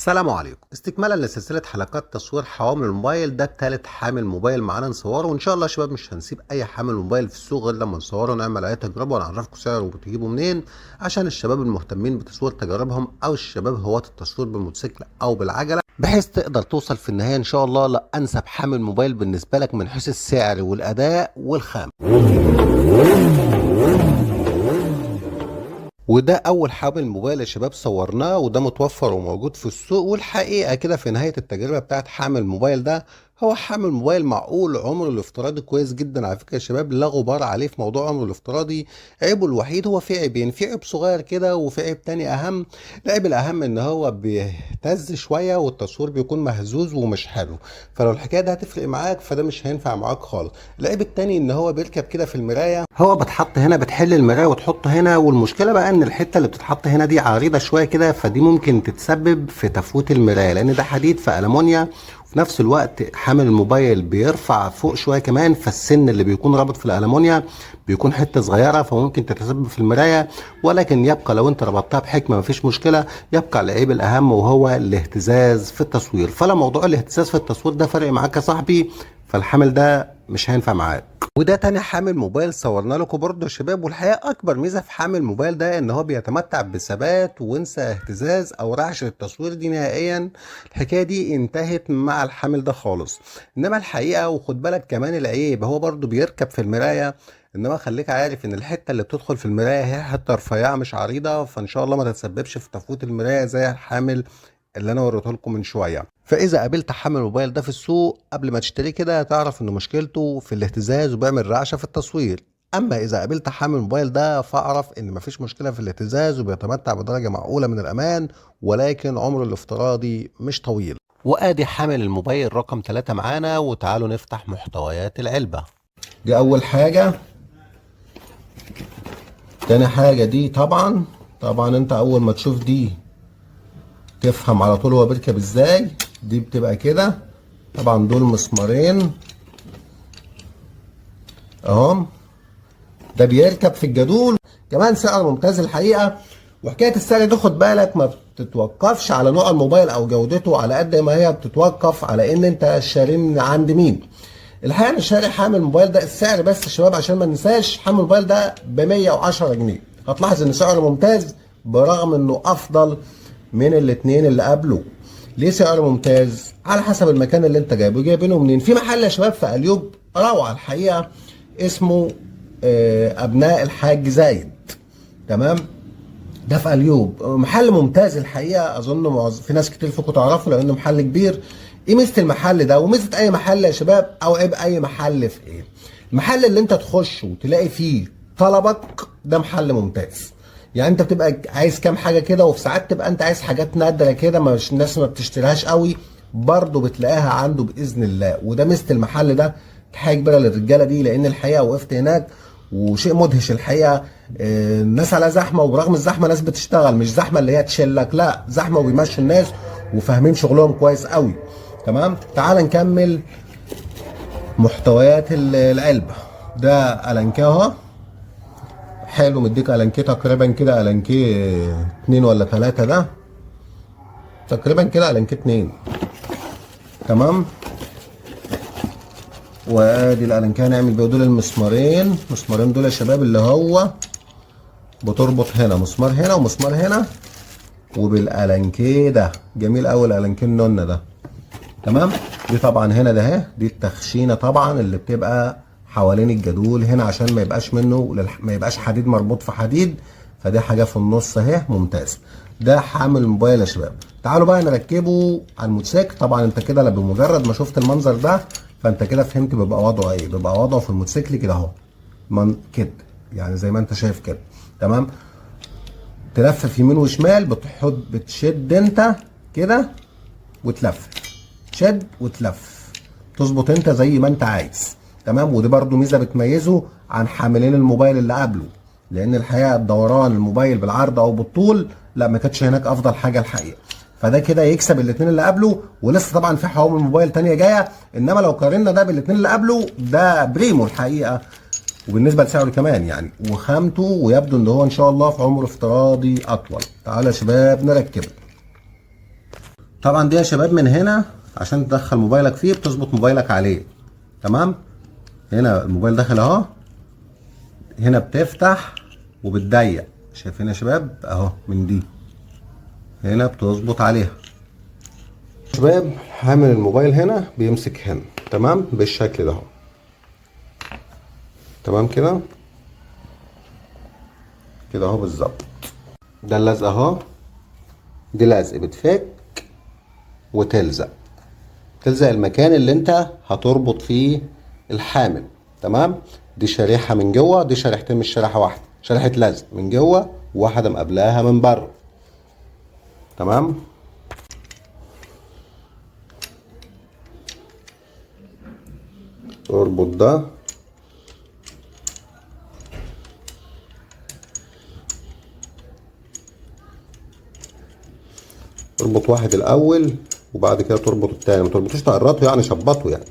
السلام عليكم. استكمالا لسلسله حلقات تصوير حوامل الموبايل، ده تالت حامل موبايل معانا نصوره، وان شاء الله يا شباب مش هنسيب اي حامل موبايل في السوق غير لما نصوره ونعمل عليه تجربه ونعرفكم سعره وبتجيبه منين، عشان الشباب المهتمين بتصوير تجاربهم او الشباب هواة التصوير بالموتوسيكل او بالعجله، بحيث تقدر توصل في النهايه ان شاء الله لانسب حامل موبايل بالنسبه لك من حيث السعر والاداء والخامه. وده اول حامل موبايل يا شباب صورناه، وده متوفر وموجود في السوق. والحقيقه كده في نهايه التجربه بتاعت حامل الموبايل ده، هو حامل موبايل معقول، عمره الافتراضي كويس جدا على فكره يا شباب، لا غبار عليه في موضوع عمره الافتراضي. عيبه الوحيد هو في عيبين، في عيب صغير كده وفي عيب تاني اهم. العيب الاهم ان هو بيهتز شويه والتصوير بيكون مهزوز ومش حلو، فلو الحكايه دي هتفرق معاك فده مش هينفع معاك خالص. العيب التاني ان هو بيركب كده في المرايه، هو بتحط هنا، بتحل المرايه وتحط هنا، والمشكله بقى ان الحته اللي بتتحط هنا دي عريضه شويه كده، فدي ممكن تتسبب في تفويت المرايه لان ده حديد في المونيا. وفي نفس الوقت حامل الموبايل بيرفع فوق شويه كمان، فالسن اللي بيكون رابط في الالمونيا بيكون حته صغيره، فممكن تتسبب في المرايه. ولكن يبقى لو انت ربطتها بحكمه مفيش مشكله. يبقى العيب الاهم وهو الاهتزاز في التصوير، فلا موضوع الاهتزاز في التصوير ده فرق معاك يا صاحبي، فالحامل ده مش هينفع معاك. وده تاني حامل موبايل صورنا لكم برضه يا شباب. والحقيقه اكبر ميزه في حامل الموبايل ده ان هو بيتمتع بثبات، وانسى اهتزاز او رعشه التصوير دي نهائيا. الحكايه دي انتهت مع الحامل ده خالص. انما الحقيقه وخد بالك كمان العيب، هو برضه بيركب في المرايه، انما خليك عارف ان الحته اللي بتدخل في المرايه هي حته رفيعه مش عريضه، فان شاء الله ما تتسببش في تفويت المرايه زي الحامل اللي انا وريته لكم من شويه. فاذا قابلت حامل الموبايل ده في السوق قبل ما تشتريه كده، تعرف ان مشكلته في الاهتزاز وبيعمل رعشه في التصوير. اما اذا قابلت حامل الموبايل ده فاعرف ان مفيش مشكله في الاهتزاز وبيتمتع بدرجه معقوله من الامان، ولكن عمره الافتراضي مش طويل. وادي حامل الموبايل رقم 3 معانا، وتعالوا نفتح محتويات العلبه. دي اول حاجه. تاني حاجه دي طبعا انت اول ما تشوف دي تفهم على طول هو بيركب ازاي. دي بتبقى كده، طبعا دول مسمارين اهم، ده بيركب في الجدول. كمان سعر ممتاز الحقيقه. وحكايه السعر دي خد بالك ما بتتوقفش على نوع الموبايل او جودته، على قد ما هي بتتوقف على ان انت شاريه من عند مين. الحقيقه انا شاري حامل الموبايل ده، السعر بس يا شباب عشان ما ننساش، حامل الموبايل ده ب 110 جنيه. هتلاحظ ان سعره ممتاز برغم انه افضل من الاثنين اللي قبله. ليه سعر ممتاز؟ على حسب المكان اللي انت جايبينه منين. في محل يا شباب في اليوب روعه الحقيقه، اسمه ابناء الحاج زايد، تمام؟ ده في اليوب، محل ممتاز الحقيقه. اظن في ناس كتير فيكم تعرفوا لانه محل كبير. ايه ميزه المحل ده وميزه اي محل يا شباب، او عيب اي محل في ايه؟ المحل اللي انت تخش وتلاقي فيه طلبك ده محل ممتاز. يعني انت بتبقى عايز كام حاجه كده، وفي ساعات تبقى انت عايز حاجات نادره كده مش الناس ما بتشتريهاش قوي، برضه بتلاقيها عنده باذن الله. وده ميزه المحل ده، حاجه كبيره للرجاله دي، لان الحقيقه وقفت هناك وشيء مدهش الحقيقه. الناس على زحمه، وبرغم الزحمه ناس بتشتغل، مش زحمه اللي هي تشلك، لا زحمه وبيمشوا الناس وفاهمين شغلهم كويس قوي. تمام، تعال نكمل محتويات العلبه. ده ألانكيه اهو، حلو، مديك ألانكيه تقريبا كده، ألانكيه 2 ولا 3، ده تقريبا كده ألانكيه 2. تمام، وادي الألانكيه هنعمل بيه دول المسمارين دول يا شباب، اللي هو بتربط هنا مسمار هنا ومسمار هنا، وبالألانكيه ده جميل قوي الألانكيه النونه ده. تمام، دي طبعا هنا ده اهي، دي التخشينه طبعا اللي بتبقى حوالين الجدول هنا عشان ما يبقاش ما يبقاش حديد مربوط في حديد، فدي حاجه في النص اهي ممتاز. ده حامل الموبايل يا شباب. تعالوا بقى نركبه على الموتوسيكل. طبعا انت كده بمجرد ما شفت المنظر ده فانت كده فهمت بيبقى وضعه ايه. بيبقى وضعه في الموتوسيكل كده اهو، كده يعني زي ما انت شايف كده. تمام، تلفف يمين وشمال، بتشد انت كده وتلفف، شد وتلف، تظبط انت زي ما انت عايز. تمام، ودي برضو ميزه بتميزه عن حاملين الموبايل اللي قبله، لان الحقيقه الدوران الموبايل بالعرض او بالطول لا ما كانتش هناك افضل حاجه الحقيقه. فده كده يكسب الاثنين اللي قبله، ولسه طبعا في حوامل موبايل تانية جايه. انما لو قارنا ده بالاثنين اللي قبله، ده بريمو الحقيقه، وبالنسبه لسعره كمان يعني وخامته، ويبدو ان هو ان شاء الله في عمر افتراضي اطول. تعالوا يا شباب نركبه. طبعا دي يا شباب من هنا عشان تدخل موبايلك فيه بتظبط موبايلك عليه. تمام، هنا الموبايل داخل اهو، هنا بتفتح وبتضيق، شايفين يا شباب اهو، من دي هنا بتظبط عليها. شباب حامل الموبايل هنا بيمسك هنا، تمام، بالشكل ده اهو، تمام كده كده اهو بالظبط. ده اللزق اهو، دي لزق بتفك وتلزق، تلزق المكان اللي انت هتربط فيه الحامل. تمام، دي شريحة من جوه، دي شريحتين مش شريحة واحدة، شريحة لزق من جوه وواحدة مقابلاها من بره. تمام، اربط ده اربط واحد الاول وبعد كده تربط التاني، ما تربطوش تقرطه يعني، شبطه يعني.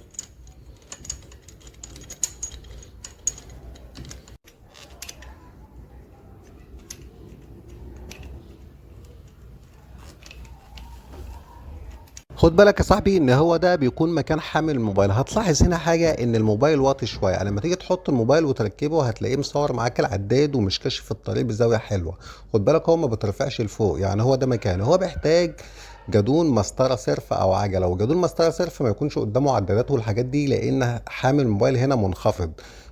خد بالك يا صاحبي ان هو ده بيكون مكان حامل الموبايل. هتلاحظ هنا حاجه، ان الموبايل واطي شويه، لما تيجي تحط الموبايل وتركبه هتلاقيه مصور معاك العداد ومش كاشف الطريق بزاويه حلوه. خد بالك هو ما بيترفعش لفوق، يعني هو ده مكانه، هو بيحتاج جادون مسطره صرف او عجله، وجادون مسطره صرف ما يكونش قدامه عدادات والحاجات دي لان حامل الموبايل هنا منخفض.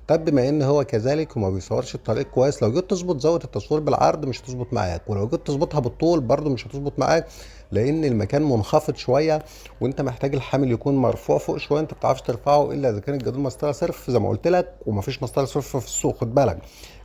طب بما ان هو كذلك وما بيصورش الطريق كويس، لو جيت تظبط زاويه التصوير بالعرض مش هتظبط معاك، ولو جيت تظبطها بالطول برضو مش هتظبط معاك، لان المكان منخفض شويه وانت محتاج الحامل يكون مرفوع فوق شويه. انت ما بتعرفش ترفعه الا اذا كان الجادون مسطره صرف زي ما قلت لك، ومفيش مسطره صرف في السوق، خد بالك.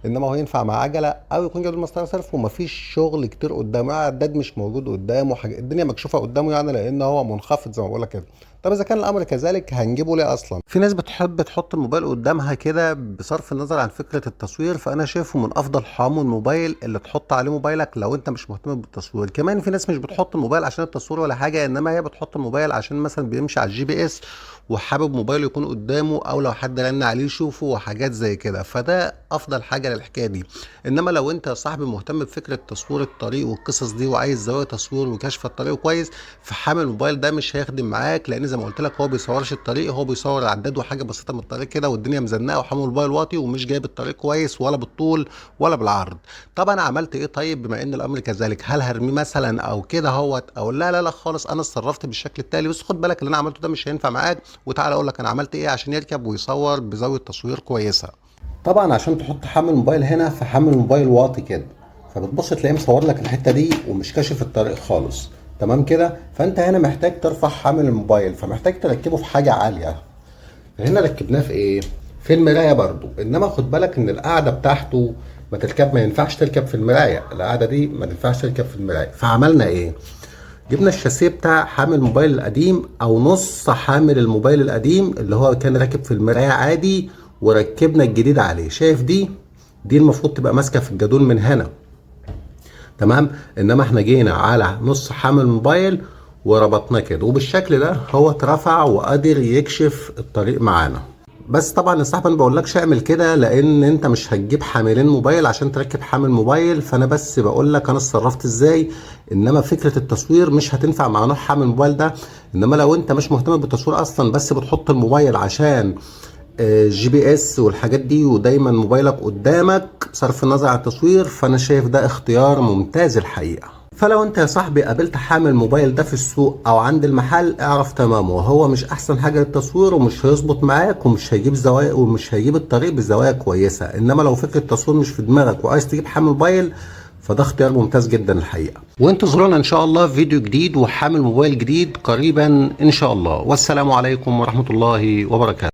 انما هو ينفع مع عجله، او يكون جادون مسطره صرف ومفيش شغل كتير قدامه، عداد مش موجود قدامه، حاجه الدنيا مكشوفه قدامه يعني، لان هو منخفض زي ما بقول لك كده. طب اذا كان الامر كذلك هنجيبه ليه اصلا؟ في ناس بتحب تحط الموبايل قدامها كده بصرف النظر عن فكره التصوير، فانا شايفه من افضل حامل الموبايل اللي تحط عليه موبايلك لو انت مش مهتم بالتصوير. كمان في ناس مش بتحط الموبايل عشان التصوير ولا حاجه، انما هي بتحط الموبايل عشان مثلا بيمشي على الجي بي اس وحابب موبايله يكون قدامه، او لو حد رن عليه يشوفه وحاجات زي كده، فده افضل حاجه للحكايه دي. انما لو انت يا صاحبي مهتم بفكره تصوير الطريق والقصص دي وعايز زوايا تصوير وكشف الطريق كويس، فحامل الموبايل ده مش هيخدم معاك، لان زي ما قلت لك هو بيصورش الطريق، هو بيصور العداد وحاجه بسيطه من الطريق كده، والدنيا مزنقه، وحامل الموبايل واطي ومش جايب الطريق كويس ولا بالطول ولا بالعرض. طب انا عملت ايه طيب بما ان الامر كذلك؟ هل هرميه مثلا او كده هوت، او لا لا لا خالص، انا اتصرفت بالشكل التالي. بس خد بالك اللي انا عملته ده مش هينفع معاك، وتعالى اقول لك انا عملت ايه عشان يركب ويصور بزاويه تصوير كويسه. طبعا عشان تحط حامل موبايل هنا، فحامل موبايل واطي كده، فبتبص تلاقيه مصور لك الحته دي ومش كاشف الطريق خالص. تمام كده، فانت هنا محتاج ترفع حامل الموبايل، فمحتاج تركبه في حاجه عاليه. هنا ركبناه في ايه؟ في المرايه برضو، انما خد بالك ان القاعده بتاعته ما ينفعش تركب في المرايه، القاعده دي ما ينفعش تركب في المرايه. فعملنا ايه؟ جبنا الشاسيه بتاع حامل الموبايل القديم او نص حامل الموبايل القديم اللي هو كان راكب في المرايه عادي، وركبنا الجديد عليه. شايف دي المفروض تبقى ماسكه في الجادون من هنا، تمام. انما احنا جينا على نص حامل موبايل وربطناه كده، وبالشكل ده هو اترفع وقادر يكشف الطريق معانا. بس طبعا يا صاحبي انا بقولكش اعمل كده، لان انت مش هتجيب حاملين موبايل عشان تركب حامل موبايل، فانا بس بقول لك انا اتصرفت ازاي. انما فكره التصوير مش هتنفع مع نوع حامل الموبايل ده. انما لو انت مش مهتم بالتصوير اصلا، بس بتحط الموبايل عشان جي بي اس والحاجات دي، ودايما موبايلك قدامك بصرف النظر عن التصوير، فانا شايف ده اختيار ممتاز الحقيقه. فلو انت يا صاحبي قابلت حامل موبايل ده في السوق او عند المحل، اعرف تمامه هو مش احسن حاجه للتصوير، ومش هيظبط معاك، ومش هيجيب زوايا، ومش هيجيب الطريق بزوايا كويسه. انما لو فكره التصوير مش في دماغك وعايز تجيب حامل موبايل، فده اختيار ممتاز جدا الحقيقه. وانتظرونا ان شاء الله في فيديو جديد وحامل موبايل جديد قريبا ان شاء الله. والسلام عليكم ورحمه الله وبركاته.